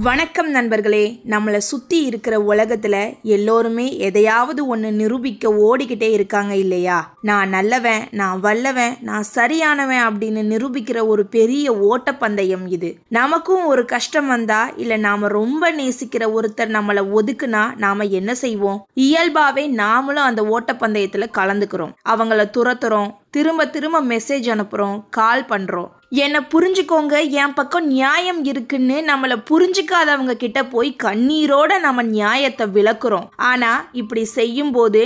வணக்கம் நண்பர்களே. நம்மளை சுற்றி இருக்கிற உலகத்தில் எல்லோருமே எதையாவது ஒன்று நிரூபிக்க ஓடிக்கிட்டே இருக்காங்க இல்லையா? நான் நல்லவன், நான் வல்லவன், நான் சரியானவன் அப்படின்னு நிரூபிக்கிற ஒரு பெரிய ஓட்டப்பந்தயம் இது. நமக்கும் ஒரு கஷ்டம் வந்தா இல்லை நாம் ரொம்ப நேசிக்கிற ஒருத்தர் நம்மளை ஒதுக்குனா நாம் என்ன செய்வோம்? இயல்பாகவே நாமளும் அந்த ஓட்டப்பந்தயத்தில் கலந்துக்கிறோம். அவங்கள துரத்துறோம், திரும்ப திரும்ப மெசேஜ் அனுப்புகிறோம், கால் பண்ணுறோம். என்னை புரிஞ்சுக்கோங்க, என் பக்கம் நியாயம் இருக்குன்னு நம்மளை புரிஞ்சுக்காதவங்க கிட்ட போய் கண்ணீரோட நம்ம நியாயத்தை விளக்குறோம். ஆனா இப்படி செய்யும் போது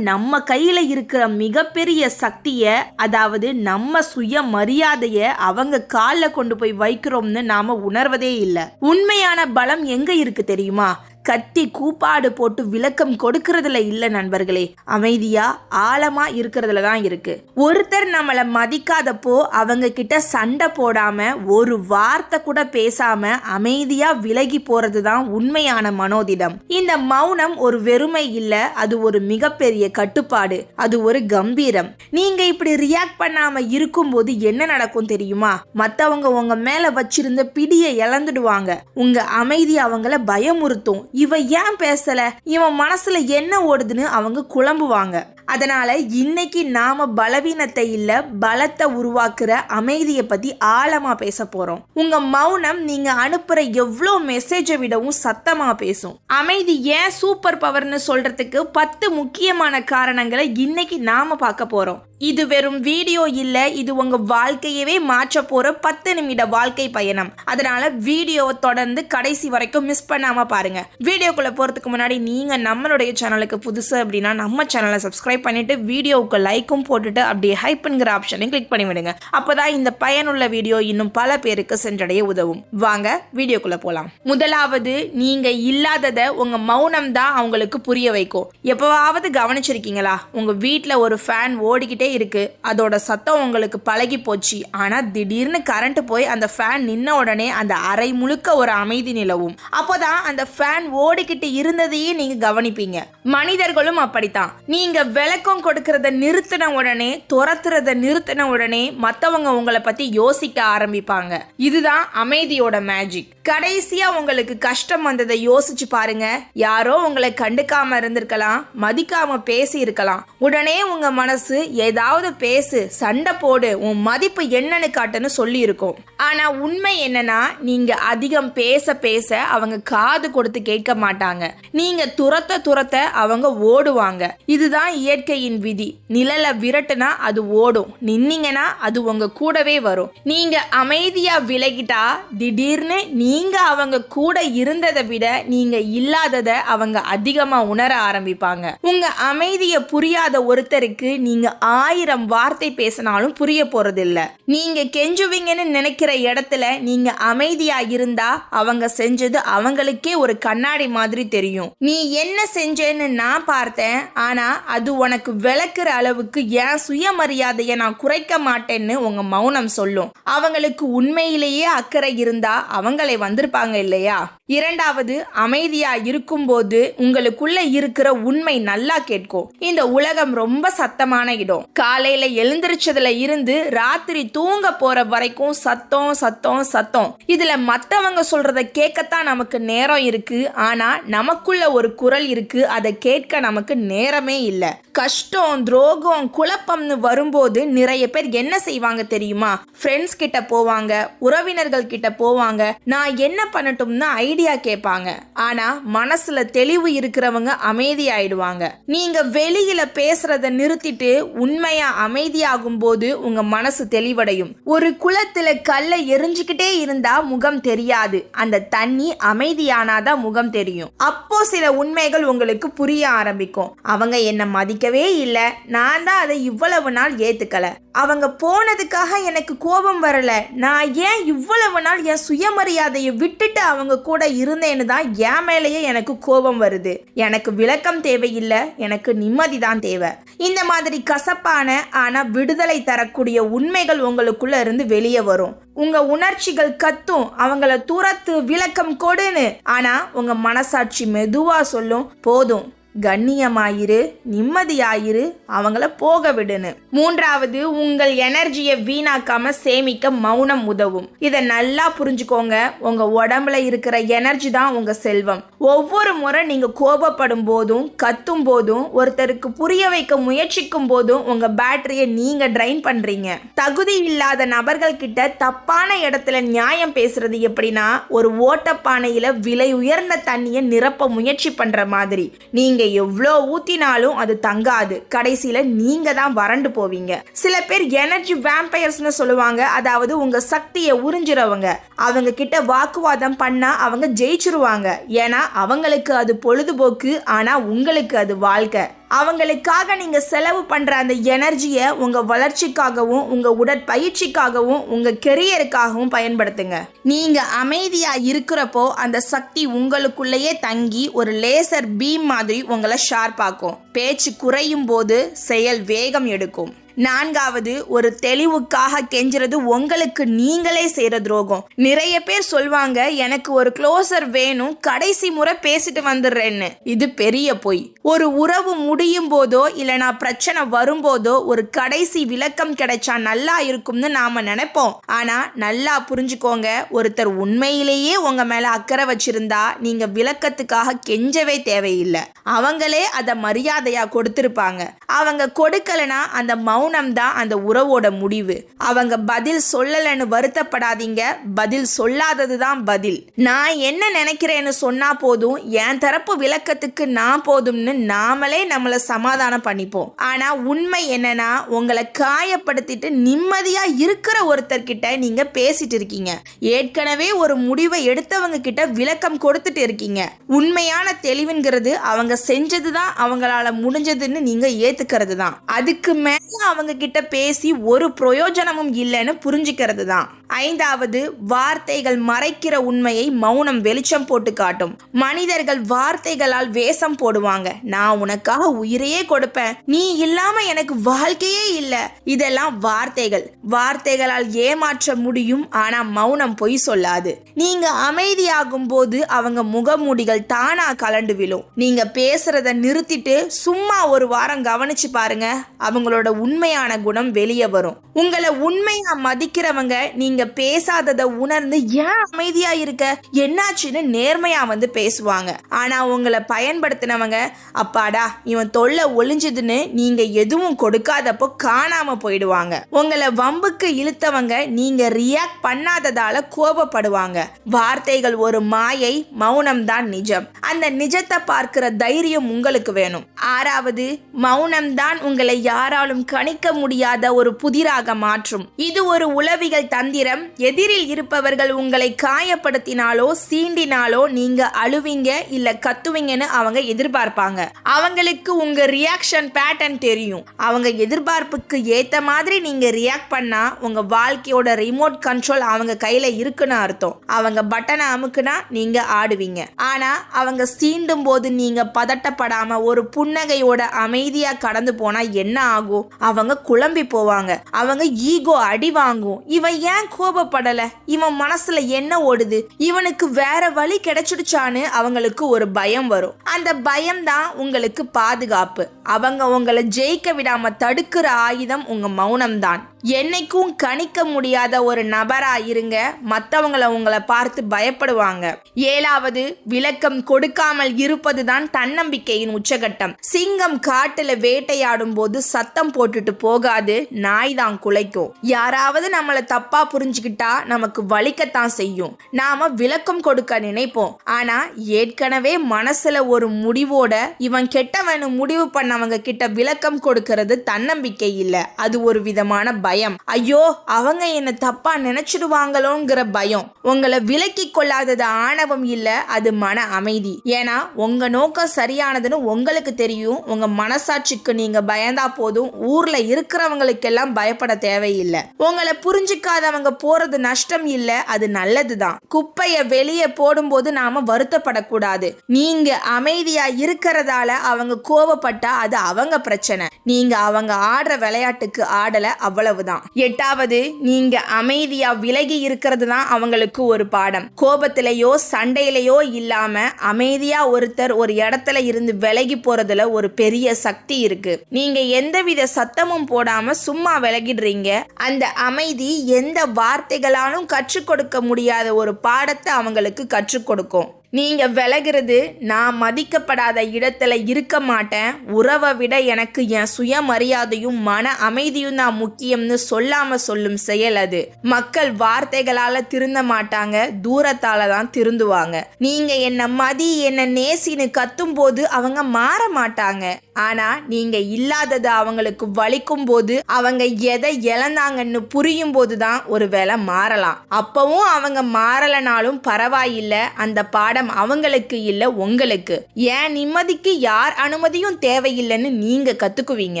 நம்ம கையில இருக்கிற மிகப்பெரிய சக்தியை, அதாவது நம்ம சுய மரியாதைய அவங்க காலில் கொண்டு போய் வைக்கிறோம்னு நாம உணர்வதே இல்லை. உண்மையான பலம் எங்க இருக்கு தெரியுமா? கத்தி கூப்பாடு போட்டு விளக்கம் கொடுக்கறதுல இல்ல நண்பர்களே, அமைதியா ஆழமா இருக்கிறதுல தான் இருக்கு. ஒருத்தர் நம்மளை மதிக்காதப்போ அவங்க கிட்ட சண்டை போடாம ஒரு வார்த்தை கூட பேசாம அமைதியா விலகி போறது தான் உண்மையான மனோதிடம். இந்த மௌனம் ஒரு வெறுமை இல்ல, அது ஒரு மிகப்பெரிய கட்டுப்பாடு, அது ஒரு கம்பீரம். நீங்க இப்படி ரியாக்ட் பண்ணாம இருக்கும்போது என்ன நடக்கும் தெரியுமா? மத்தவங்க உங்க மேல வச்சிருந்த பிடியை இழந்துடுவாங்க. உங்க அமைதி அவங்கள பயமுறுத்தும். இவ ஏன் பேசல, இவன் மனசுல என்ன ஓடுதுன்னு அவங்க குழம்புவாங்க. அதனால இன்னைக்கு நாம பலவீனத்தை இல்ல, பலத்தை உருவாக்குற அமைதியை பத்தி ஆழமா பேச போறோம். உங்க மௌனம் நீங்க அனுப்புற எவ்வளோ மெசேஜை விடவும் சத்தமா பேசும். அமைதி ஏன் சூப்பர் பவர்னு சொல்றதுக்கு 10 முக்கியமான காரணங்களை இன்னைக்கு நாம பார்க்க போறோம். இது வெறும் வீடியோ இல்ல, இது உங்க வாழ்க்கையவே மாற்ற போற 10 நிமிட வாழ்க்கை பயணம். அதனால வீடியோவை தொடர்ந்து கடைசி வரைக்கும் மிஸ் பண்ணாம பாருங்க. வீடியோக்குள்ள போறதுக்கு முன்னாடி நீங்க நம்மளுடைய சேனலுக்கு புதுசு அப்படின்னா நம்ம சேனலை சப்ஸ்கிரைப் பண்ணிட்டு வீடியோவுக்கு லைக்கும் போட்டுட்டு அப்படியே ஹைப்ங்கிற ஆப்ஷனை கிளிக் பண்ணி விடுங்க. அப்பதான் இந்த பயனுள்ள வீடியோ இன்னும் பல பேருக்கு சென்றடைய உதவும். வாங்க வீடியோக்குள்ள போலாம். முதலாவது, நீங்க இல்லாததை உங்க மௌனம் தான் அவங்களுக்கு புரிய வைக்கும். எப்பவாவது கவனிச்சிருக்கீங்களா? உங்க வீட்டுல ஒரு ஃபேன் ஓடிக்கிட்டே இருக்கு, அதோட சத்தம் உங்களுக்கு பழகி போச்சு. ஆனா திடீர்னு கரண்ட் போய் அந்த ஃபேன் நின்ன உடனே அந்த அறை முழுக்க ஒரு அமைதி நிலவும். அப்போதான் அந்த ஃபேன் ஓடிக்கிட்டு இருந்ததையே நீங்க கவனிப்பீங்க. மனிதர்களும் அப்படித்தான். நீங்க விளக்கம் கொடுக்கறத நிறுத்தின உடனே, துரத்துறத நிறுத்தின உடனே மத்தவங்க உங்களை பத்தி யோசிக்க ஆரம்பிப்பாங்க. இதுதான் அமைதியோட மேஜிக். கடைசியா உங்களுக்கு கஷ்டம் வந்ததை யோசிச்சு பாருங்க. யாரோ உங்களை கண்டுக்காம இருந்திருக்கலாம், மதிக்காம பேசி இருக்கலாம். உடனே உங்க மனசு ஏதாவது பேசு, சண்டை போடு, உன் மதிப்பு என்னன்னு காட்டுன்னு சொல்லி இருக்கும். ஆனா உண்மை என்னன்னா, நீங்க அதிகம் பேச பேச அவங்க காது கொடுத்து கேட்க மாட்டாங்க. நீங்க துரத்த துரத்த அவங்க ஓடுவாங்க. இதுதான் இயற்கையின் விதி. நிழல விரட்டுனா அது ஓடும், நின்னீங்கன்னா அது உங்க கூடவே வரும். நீங்க அமைதியா விலகிட்டா திடீர்னு நீங்க அவங்க கூட இருந்ததை விட நீங்க இல்லாததை அவங்க அதிகமா உணர ஆரம்பிப்பாங்க. உங்க அமைதியை புரியாத ஒருத்தருக்கு நீங்க 1000 வார்த்தை பேசினாலும் புரிய போறது இல்ல. நீங்க கெஞ்சுவீங்கன்னு நினைக்கிற இடத்துல நீங்க அமைதியா இருந்தா அவங்க செஞ்சது அவங்களுக்கே ஒரு கண்ணாடி மாதிரி தெரியும். நீ என்ன செஞ்சேன்னு நான் பார்த்தேன், ஆனா அது உனக்கு விளக்குற அளவுக்கு என் சுயமரியாதையை நான் குறைக்க மாட்டேன்னு உங்க மௌனம் சொல்லும். அவங்களுக்கு உண்மையிலேயே அக்கறை இருந்தா அவங்களை வந்திருப்பாங்க இல்லையா? இரண்டாவது, அமைதியா இருக்கும்போது உங்களுக்குள்ள இருக்கிற உண்மை நல்லா கேட்கும். இந்த உலகம் ரொம்ப சத்தமான இடம். காலையில எழுந்திரிச்சதுல இருந்து ராத்திரி தூங்க போற வரைக்கும் சத்தம் சத்தம் சத்தம். இதுல மத்தவங்க சொல்றத கேட்கத்தான் நமக்கு நேரம் இருக்கு. ஆனா நமக்குள்ள ஒரு குரல் இருக்கு, அதை கேட்க நமக்கு நேரமே இல்ல. கஷ்டம், துரோகம், குழப்பம்னு வரும்போது நிறைய பேர் என்ன செய்வாங்க தெரியுமா? ஃப்ரெண்ட்ஸ் கிட்ட போவாங்க, உறவினர்கள் கிட்ட போவாங்க, நான் என்ன பண்ணட்டும்னு ஐடியா கேட்பாங்க. ஆனா மனசுல தெளிவு இருக்கிறவங்க அமைதியாயிடுவாங்க. நீங்க வெளியில பேசுறத நிறுத்திட்டு உண்மையா அமைதியாகும் போது உங்க மனசு தெளிவடையும். ஒரு குளத்துல கல்லை எரிஞ்சுக்கிட்டே இருந்தா முகம் தெரியாது, அந்த தண்ணி அமைதியானாதான் முகம் தெரியும். அப்போ சில உண்மைகள் உங்களுக்கு புரிய ஆரம்பிக்கும். அவங்க என்ன மதிக்கவே இல்லை, நான் தான் அதை இவ்வளவு நாள் ஏத்துக்கல. அவங்க போனதுக்காக எனக்கு கோபம் வரல, நான் ஏன் இவ்வளவு நாள் என் சுயமரியாதையை விட்டுட்டு அவங்க கூட இருந்தேன்னு தான் என் மேலேயே எனக்கு கோபம் வருது. எனக்கு விளக்கம் தேவையில்லை, எனக்கு நிம்மதி தான் தேவை. இந்த மாதிரி கசப்பான ஆனா விடுதலை தரக்கூடிய உண்மைகள் உங்களுக்குள்ள இருந்து வெளியே வரும். உங்க உணர்ச்சிகள் கத்தும், அவங்கள துரத்து, விளக்கம் கொடுன்னு. ஆனா உங்க மனசாட்சி மெதுவா சொல்லும், போதும், கண்ணியமாயிரு, நிம்மதியாயிரு, அவங்கள போக விடுன்னு. மூன்றாவது, உங்கள் எனர்ஜியை வீணாக்காம சேமிக்க மௌனம் உதவும். இதை நல்லா புரிஞ்சுக்கோங்க. உங்க உடம்புல இருக்கிற எனர்ஜி தான் உங்க செல்வம். ஒவ்வொரு முறை நீங்க கோபப்படும் போதும் கத்தும் போதும் ஒருத்தருக்கு புரிய வைக்க முயற்சிக்கும் போதும் உங்க பேட்டரியை நீங்க ட்ரைன் பண்றீங்க. தகுதி இல்லாத நபர்கள் கிட்ட தப்பான இடத்துல நியாயம் பேசுறது எப்படின்னா, ஒரு ஓட்டப்பானையில விலை உயர்ந்த தண்ணியை நிரப்ப முயற்சி பண்ற மாதிரி. நீங்க எவ்வளோ ஊத்தினாலும் அது தங்காது. கடைசியில நீங்க தான் வறண்டு போவீங்க. சில பேர் எனர்ஜி வேம்பயர்ஸ்னு சொல்லுவாங்க. அதாவது உங்க சக்தியை உறிஞ்சிறவங்க. அவங்க கிட்ட வாக்குவாதம் பண்ணா அவங்க ஜெயிச்சிருவாங்க. ஏன்னா அவங்களுக்கு அது பொழுதுபோக்கு, ஆனா உங்களுக்கு அது வாழ்க்கை. அவங்களுக்காக நீங்க செலவு பண்ற அந்த எனர்ஜியை உங்க வளர்ச்சிக்காகவும் உங்க உடற்பயிற்சிக்காகவும் உங்க கெரியருக்காகவும் பயன்படுத்துங்க. நீங்க அமைதியா இருக்கிறப்போ அந்த சக்தி உங்களுக்குள்ளேயே தங்கி ஒரு லேசர் பீம் மாதிரி உங்களை ஷார்ப்பாக்கும். பேச்சு குறையும் போது செயல் வேகம் எடுக்கும். நான்காவது, ஒரு தெளிவுக்காக கெஞ்சுறது உங்களுக்கு நீங்களே செய்யற துரோகம். நிறைய பேர் சொல்வாங்க, எனக்கு ஒரு க்ளோசர் வேணும், கடைசி முறை பேசிட்டு வந்துடுறேன்னு. இது பெரிய பொய். ஒரு உறவு முடியும் போதோ இல்லைனா பிரச்சனை வரும்போதோ ஒரு கடைசி விளக்கம் கிடைச்சா நல்லா இருக்கும்னு நாம நினைப்போம். ஆனா நல்லா புரிஞ்சுக்கோங்க, ஒருத்தர் உண்மையிலேயே உங்க மேல அக்கறை வச்சிருந்தா நீங்க விளக்கத்துக்காக கெஞ்சவே தேவையில்லை. அவங்களே அதை மரியாதையா கொடுத்திருப்பாங்க. அவங்க கொடுக்கலனா அந்த மௌனம் தான் அந்த உறவோட முடிவு. அவங்க பதில் சொல்லலன்னு வருத்தப்படாதீங்க. பதில் சொல்லாததுதான் பதில். நான் என்ன நினைக்கிறேன்னு சொன்னா போதும், என் தரப்பு விளக்கத்துக்கு நான் போதும்னு நாமளே நம்மளை சமாதானம் பண்ணிப்போம். ஆனா உண்மை என்னன்னா, உங்களை காயப்படுத்திட்டு நிம்மதியா இருக்கிற ஒருத்தர்கிட்ட நீங்க பேசிட்டு இருக்கீங்க. ஏற்கனவே ஒரு முடிவை எடுத்தவங்க கிட்ட விளக்கம் கொடுத்துட்டு இருக்கீங்க. உண்மையான தெளிவுங்கிறது அவங்க செஞ்சதுதான் அவங்களால முடிஞ்சதுன்னு நீங்க ஏத்துக்கிறது தான். அதுக்கு மேல அவங்க கிட்ட பேசி ஒரு பிரயோஜனமும் இல்லைன்னு புரிஞ்சுக்கிறது தான். ஐந்தாவது, வார்த்தைகள் மறைக்கிற உண்மையை மௌனம் வெளிச்சம் போட்டு காட்டும். மனிதர்கள் வார்த்தைகளால் வேஷம் போடுவாங்க. நான் உனக்காக உயிரையே கொடுப்பேன், நீ இல்லாம எனக்கு வாழ்க்கையே இல்லை. இதெல்லாம் வார்த்தைகள். வார்த்தைகளால் ஏமாற்ற முடியும், ஆனா மௌனம் பொய் சொல்லாது. நீங்க அமைதியாகும் போது அவங்க முகமூடிகள் தானா கலண்டு விழும். நீங்க பேசுறத நிறுத்திட்டு சும்மா ஒரு வாரம் கவனிச்சு பாருங்க, அவங்களோட உண்மையான குணம் வெளியே வரும். உங்களை உண்மையா மதிக்கிறவங்க நீங்க பேசாததை உணர்ந்து ஏன் அமைதியா இருக்க, என்னாச்சுன்னு நேர்மையா வந்து பேசுவாங்க. ஆனா உங்களை பயன்படுத்தினவங்க, அப்பாடா இவன் தொல்லை ஒளிஞ்சதுன்னு நீங்க எதுவும் கொடுக்காதப்போ காணாம போயிடுவாங்க. உங்களை வம்புக்கு இழுத்தவங்க நீங்க ரியாக்ட் பண்ணாததால கோபப்படுவாங்க. வார்த்தைகள் ஒரு மாயை, மௌனம் தான் நிஜம். அந்த நிஜத்தை பார்க்கிற தைரியம் உங்களுக்கு வேணும். ஆறாவது, மௌனம் தான் உங்களை யாராலும் கணிக்க முடியாத ஒரு புதிராக மாற்றும். இது ஒரு உளவியல் தந்திரம். எதிரில் இருப்பவர்கள் உங்களை காயப்படுத்தினாலோ சீண்டினாலோ நீங்க அழுவீங்க இல்ல கத்துவீங்கன்னு அவங்க எதிர்பார்ப்பாங்க. அவங்களுக்கு உங்க ரியாக்ஷன் பேட்டர்ன் தெரியும். அவங்க எதிர்பார்ப்புக்கு ஏத்த மாதிரி நீங்க ரியாக்ட் பண்ணா உங்க வாழ்க்கையோட ரிமோட் கண்ட்ரோல் அவங்க கையில இருக்குன்னு அர்த்தம். அவங்க பட்டனை அமுக்குனா நீங்க ஆடுவீங்க. ஆனா அவங்க சீண்டும் போது நீங்க பதட்டப்படாம ஒரு புன்னகையோட அமைதியா கடந்து போனா என்ன ஆகும்? அவங்க குழம்பி போவாங்க. அவங்க ஈகோ அடி வாங்கும். இவன் ஏன் கோபப்படல, இவன் மனசுல என்ன ஓடுது, இவனுக்கு வேற வழி கிடைச்சிடுச்சான்னு அவங்களுக்கு ஒரு பயம் வரும். அந்த பயம் தான் உங்களுக்கு பாதுகாப்பு. அவங்க உங்களை ஜெயிக்க விடாம தடுக்கிற ஆயுதம் உங்க மௌனம் தான். என்னைக்கும் கணிக்க முடியாத ஒரு நபரா இருங்க, மற்றவங்களை உங்களை பார்த்து பயப்படுவாங்க. ஏழாவது, விளக்கம் கொடுக்காமல் இருப்பதுதான் தன்னம்பிக்கையின் உச்சகட்டம். சிங்கம் காட்டுல வேட்டையாடும் போது சத்தம் போட்டுட்டு போகாது, நாய் தான் குலைக்கும். யாராவது நம்மளை தப்பா புரிஞ்சுக்கிட்டா நமக்கு வலிக்கத்தான் செய்யும். நாம விளக்கம் கொடுக்க நினைப்போம். ஆனா ஏற்கனவே மனசுல ஒரு முடிவோட இவன் கெட்டவனு முடிவு பண்ணவங்க கிட்ட விளக்கம் கொடுக்கிறது தன்னம்பிக்கை இல்ல, அது ஒரு விதமான பயம். ஐயோ அவங்க என்ன தப்பா நினைச்சிடுவாங்களோங்கிற பயம். உங்களை விலக்கி கொள்ளாதது ஆணவம் இல்ல, அது மன அமைதி. ஏன்னா உங்க நோக்கம் சரியானதுன்னு உங்களுக்கு தெரியும். உங்க மனசாட்சிக்கு நீங்க பயந்தா போதும், ஊர்ல இருக்கிறவங்களுக்கெல்லாம் பயப்பட தேவையில்லை. உங்களை புரிஞ்சுக்காதவங்க போறது நஷ்டம் இல்ல, அது நல்லதுதான். குப்பைய வெளியே போடும்போது நாம வருத்தப்படக்கூடாது. நீங்க அமைதியா இருக்கிறதால அவங்க கோவப்பட்டா அது அவங்க பிரச்சனை. நீங்க அவங்க ஆடுற விளையாட்டுக்கு ஆடல, அவ்வளவுதான். 8வது, நீங்க அமைதியா விலகி இருக்கிறது தான் அவங்களுக்கு ஒரு பாடம். கோபத்திலேயோ சண்டையிலேயோ இல்லாம அமைதியா ஒருத்தர் ஒரு இடத்துல இருந்து விலகி போறதுல ஒரு பெரிய சக்தி இருக்கு. நீங்க எந்தவித சத்தமும் போடாம சும்மா விலகிடுறீங்க. அந்த அமைதி எந்த வார்த்தைகளாலும் கற்றுக் கொடுக்க முடியாத ஒரு பாடத்தை அவங்களுக்கு கற்றுக் கொடுக்கும். நீங்க விலகிறது, நான் மதிக்கப்படாத இடத்துல இருக்க மாட்டேன், உறவை விட எனக்கு என் சுயமரியாதையும் மன அமைதியும் தான் முக்கியம்னு சொல்லாம சொல்லும் செயல் அது. மக்கள் வார்த்தைகளால திருந்த மாட்டாங்க, தூரத்தால தான் திருந்துவாங்க. நீங்க என்ன மதி என்ன நேசின்னு கத்தும் போது அவங்க மாற மாட்டாங்க. ஆனா நீங்க இல்லாதது அவங்களுக்கு வலிக்கும் போது, அவங்க எதை இழந்தாங்கன்னு புரியும் போதுதான் ஒருவேளை மாறலாம். அப்பவும் அவங்க மாறலனாலும் பரவாயில்லை, அந்த பாடம் அவங்களுக்கு இல்ல உங்களுக்கு. ஏன் நிம்மதிக்கு யார் அனுமதியும் தேவையில்லைன்னு நீங்க கத்துக்குவீங்க.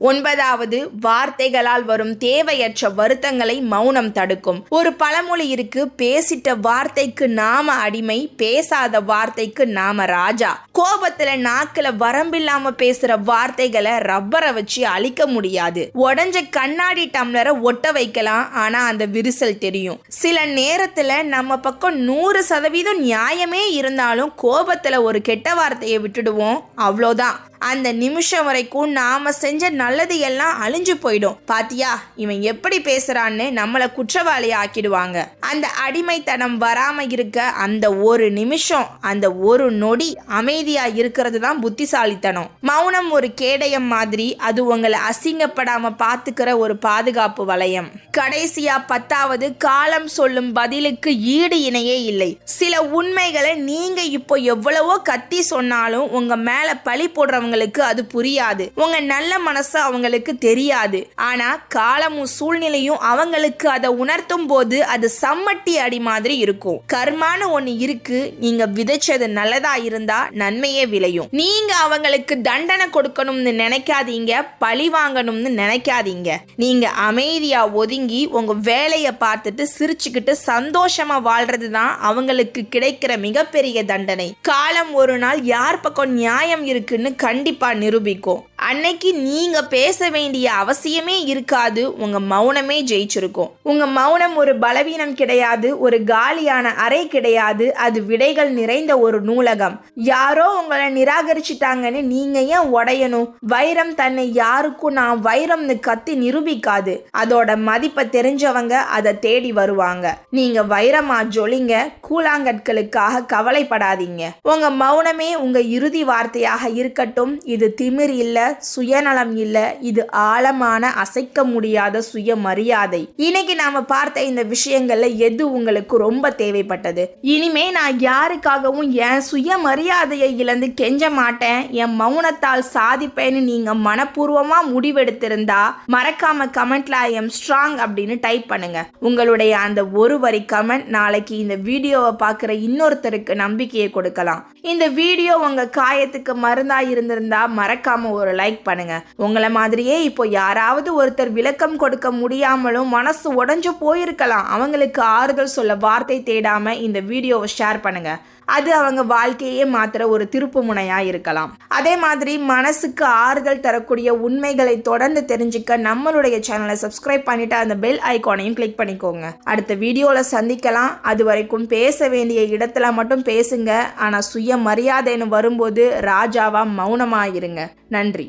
9வது, வார்த்தைகளால் வரும் தேவையற்ற வருத்தங்களை மௌனம் தடுக்கும். ஒரு பழமொழி இருக்கு, பேசிட்ட வார்த்தைக்கு நாம அடிமை, பேசாத வார்த்தைக்கு நாம ராஜா. கோபத்துல நாக்குல வரம்பில்லாம பேசுற வார்த்தைகளை ரப்பரை வச்சு அழிக்க முடியாது. உடஞ்ச கண்ணாடி டம்ளரை ஒட்ட வைக்கலாம், ஆனா அந்த விரிசல் தெரியும். சில நேரத்துல நம்ம பக்கம் 100% நியாயமே இருந்தாலும் கோபத்துல ஒரு கெட்ட வார்த்தையை விட்டுடுவோம், அவ்வளோதான். அந்த நிமிஷம் வரைக்கும் நாம செஞ்ச நல்லது எல்லாம் அழிஞ்சு போயிடும். பாத்தியா இவன் எப்படி பேசுறான்னு நம்மள குற்றவாளி ஆக்கிடுவாங்க. அந்த அடிமைத்தனம் வராம இருக்க அந்த ஒரு நிமிஷம், அந்த ஒரு நொடி அமைதியா இருக்கிறது தான் புத்திசாலித்தனம். மௌனம் ஒரு கேடயம் மாதிரி, அது உங்களை அசிங்கப்படாம பாத்துக்கிற ஒரு பாதுகாப்பு வளையம். கடைசியா 10வது, காலம் சொல்லும் பதிலுக்கு ஈடு இணையே இல்லை. சில உண்மைகளை நீங்க இப்போ எவ்வளவோ கத்தி சொன்னாலும் உங்க மேல பழி போடுறவங்க அது புரியாது. உங்க நல்ல மனசு அவங்களுக்கு தெரியாது. ஆனா காலமும் சூழ்நிலையும் அவங்களுக்கு அதை உணர்த்தும் போது அது சம்மட்டி அடி மாதிரி இருக்கும். கர்மான்னு ஒண்ணு இருக்கு. நீங்க விதைச்சது நல்லதா இருந்தா நன்மையே விளையும். நீங்க அவங்களுக்கு தண்டனை கொடுக்கணும்னு நினைக்காதீங்க, பழி வாங்கணும்னு நினைக்காதீங்க. நீங்க அமைதியா ஒதுங்கி உங்க வேலையை பார்த்துட்டு சிரிச்சுக்கிட்டு சந்தோஷமா வாழ்றதுதான் அவங்களுக்கு கிடைக்கிற மிகப்பெரிய தண்டனை. காலம் ஒரு நாள் யார் பக்கம் நியாயம் இருக்குன்னு கண்டிப்பா நிரூபிக்கும். அன்னைக்கு நீங்க பேச வேண்டிய அவசியமே இருக்காது, உங்க மௌனமே ஜெயிச்சிருக்கும். உங்க மௌனம் ஒரு பலவீனம் கிடையாது, ஒரு காலியான அறை கிடையாது, அது விடைகள் நிறைந்த ஒரு நூலகம். யாரோ உங்களை நிராகரிச்சுட்டாங்கன்னு நீங்க ஏன் உடையணும்? வைரம் தன்னை யாருக்கும் நான் வைரம்னு கத்தி நிரூபிக்காது. அதோட மதிப்பை தெரிஞ்சவங்க அதை தேடி வருவாங்க. நீங்க வைரமா ஜொலிங்க, கூழாங்கற்களுக்காக கவலைப்படாதீங்க. உங்க மௌனமே உங்க இறுதி வார்த்தையாக இருக்கட்டும். இது திமிர் இல்ல, சுயநலம் இல்ல, இது ஆழமான அசைக்க முடியாத சுயமரியாதை. இன்னைக்கு நாம பார்த்த இந்த விஷயங்கள்ல எது உங்களுக்கு ரொம்ப தேவைப்பட்டது? இனிமே நான் யாருக்காகவும் என் சுயமரியாதையை இழந்து கெஞ்ச மாட்டேன், என் மௌனத்தால் சாதிப்பேன்னு நீங்க மனப்பூர்வமா முடிவெடுத்திருந்தா மறக்காம கமெண்ட்ல ஐ எம் ஸ்ட்ராங் அப்படின்னு டைப் பண்ணுங்க. உங்களுடைய அந்த ஒரு வரி கமெண்ட் நாளைக்கு இந்த வீடியோவை பார்க்குற இன்னொருத்தருக்கு நம்பிக்கையை கொடுக்கலாம். இந்த வீடியோ உங்க காயத்துக்கு மருந்தா இருந்திருந்தா மறக்காம ஒரு லைக் பண்ணுங்க. உங்களை மாதிரியே இப்போ யாராவது ஒருத்தர் விளக்கம் கொடுக்க முடியாமலும் மனசு உடைஞ்சு போயிருக்கலாம், அவங்களுக்கு ஆறுதல் சொல்ல வார்த்தை தேடாம இந்த வீடியோவை ஷேர் பண்ணுங்க. அது அவங்க வாழ்க்கையே மாத்திர ஒரு திருப்பு முனையா இருக்கலாம். அதே மாதிரி மனசுக்கு ஆறுதல் தரக்கூடிய உண்மைகளை தொடர்ந்து தெரிஞ்சுக்க நம்மளுடைய சேனலை சப்ஸ்கிரைப் பண்ணிட்டு அந்த பெல் ஐகானையும் கிளிக் பண்ணிக்கோங்க. அடுத்த வீடியோல சந்திக்கலாம். அது வரைக்கும் பேச வேண்டிய இடத்துல மட்டும் பேசுங்க, ஆனா சுயமரியாதைன்னு வரும்போது ராஜாவா மௌனமா இருங்க. நன்றி.